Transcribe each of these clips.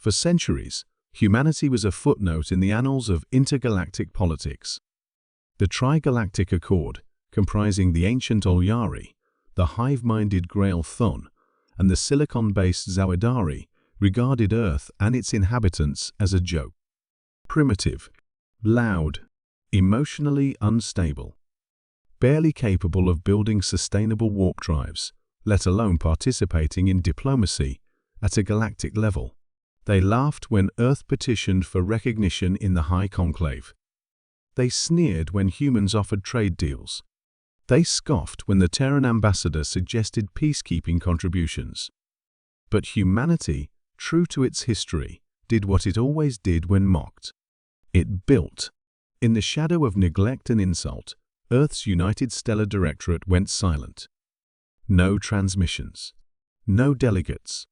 For centuries, humanity was a footnote in the annals of intergalactic politics. The Trigalactic Accord, comprising the ancient Olyari, the hive-minded Grail Thun, and the silicon-based Zawidari, regarded Earth and its inhabitants as a joke. Primitive, loud, emotionally unstable, barely capable of building sustainable warp drives, let alone participating in diplomacy at a galactic level. They laughed when Earth petitioned for recognition in the High Conclave. They sneered when humans offered trade deals. They scoffed when the Terran ambassador suggested peacekeeping contributions. But humanity, true to its history, did what it always did when mocked. It built. In the shadow of neglect and insult, Earth's United Stellar Directorate went silent. No transmissions. No delegates.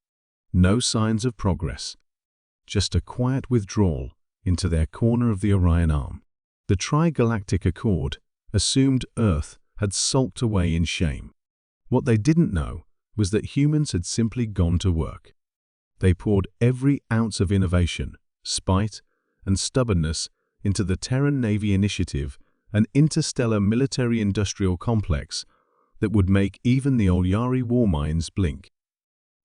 No signs of progress. Just a quiet withdrawal into their corner of the Orion Arm. The Trigalactic Accord assumed Earth had sulked away in shame. What they didn't know was that humans had simply gone to work. They poured every ounce of innovation, spite, and stubbornness into the Terran Navy Initiative, an interstellar military-industrial complex that would make even the Olyari war mines blink.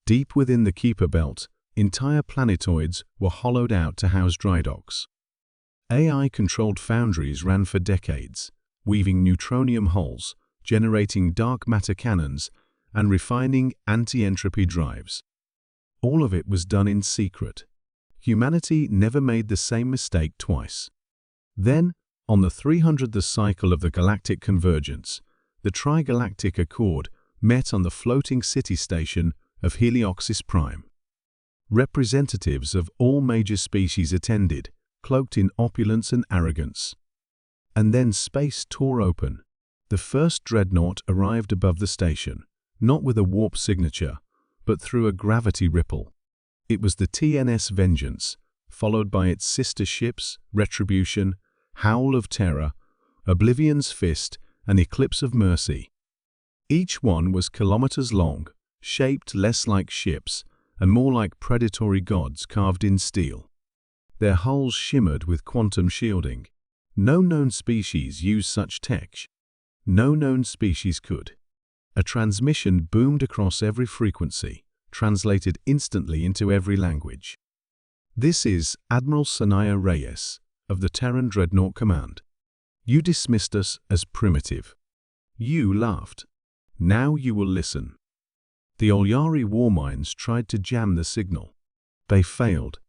Deep within the Kuiper Belt, entire planetoids were hollowed out to house drydocks. AI-controlled foundries ran for decades, weaving neutronium hulls, generating dark matter cannons, and refining anti-entropy drives. All of it was done in secret. Humanity never made the same mistake twice. Then, on the 300th cycle of the galactic convergence, the Trigalactic Accord met on the floating city station of Helioxis Prime. Representatives of all major species attended, cloaked in opulence and arrogance. And then space tore open. The first Dreadnought arrived above the station, not with a warp signature, but through a gravity ripple. It was the TNS Vengeance, followed by its sister ships, Retribution, Howl of Terror, Oblivion's Fist, and Eclipse of Mercy. Each one was kilometers long, shaped less like ships and more like predatory gods carved in steel. Their hulls shimmered with quantum shielding. No known species used such tech. No known species could. A transmission boomed across every frequency, translated instantly into every language. "This is Admiral Sanaya Reyes of the Terran Dreadnought Command. You dismissed us as primitive. You laughed. Now you will listen." The Olyari war mines tried to jam the signal. They failed.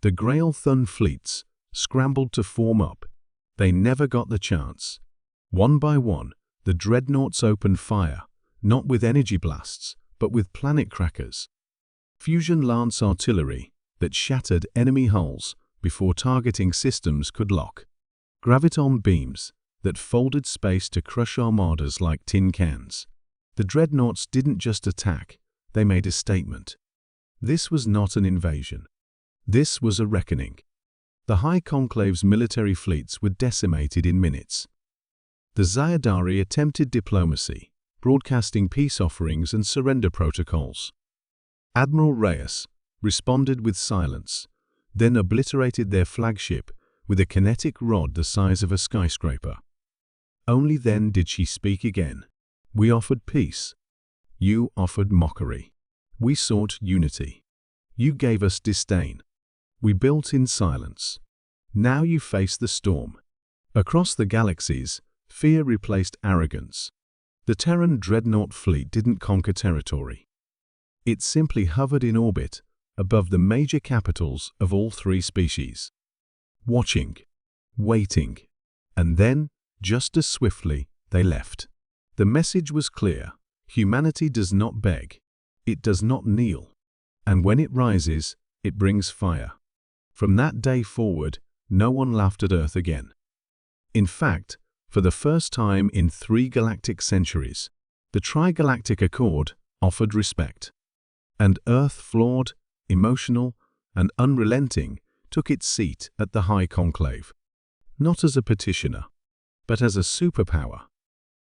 The Grail Thun fleets scrambled to form up. They never got the chance. One by one, the dreadnoughts opened fire, not with energy blasts, but with planet crackers. Fusion lance artillery that shattered enemy hulls before targeting systems could lock. Graviton beams that folded space to crush armadas like tin cans. The dreadnoughts didn't just attack, they made a statement. This was not an invasion. This was a reckoning. The High Conclave's military fleets were decimated in minutes. The Zawidari attempted diplomacy, broadcasting peace offerings and surrender protocols. Admiral Reyes responded with silence, then obliterated their flagship with a kinetic rod the size of a skyscraper. Only then did she speak again. "We offered peace. You offered mockery. We sought unity. You gave us disdain. We built in silence. Now you face the storm." Across the galaxies, fear replaced arrogance. The Terran Dreadnought fleet didn't conquer territory. It simply hovered in orbit above the major capitals of all three species. Watching, waiting, and then, just as swiftly, they left. The message was clear. Humanity does not beg. It does not kneel. And when it rises, it brings fire. From that day forward, no one laughed at Earth again. In fact, for the first time in 3 galactic centuries, the Trigalactic Accord offered respect. And Earth, flawed, emotional, and unrelenting, took its seat at the High Conclave. Not as a petitioner, but as a superpower.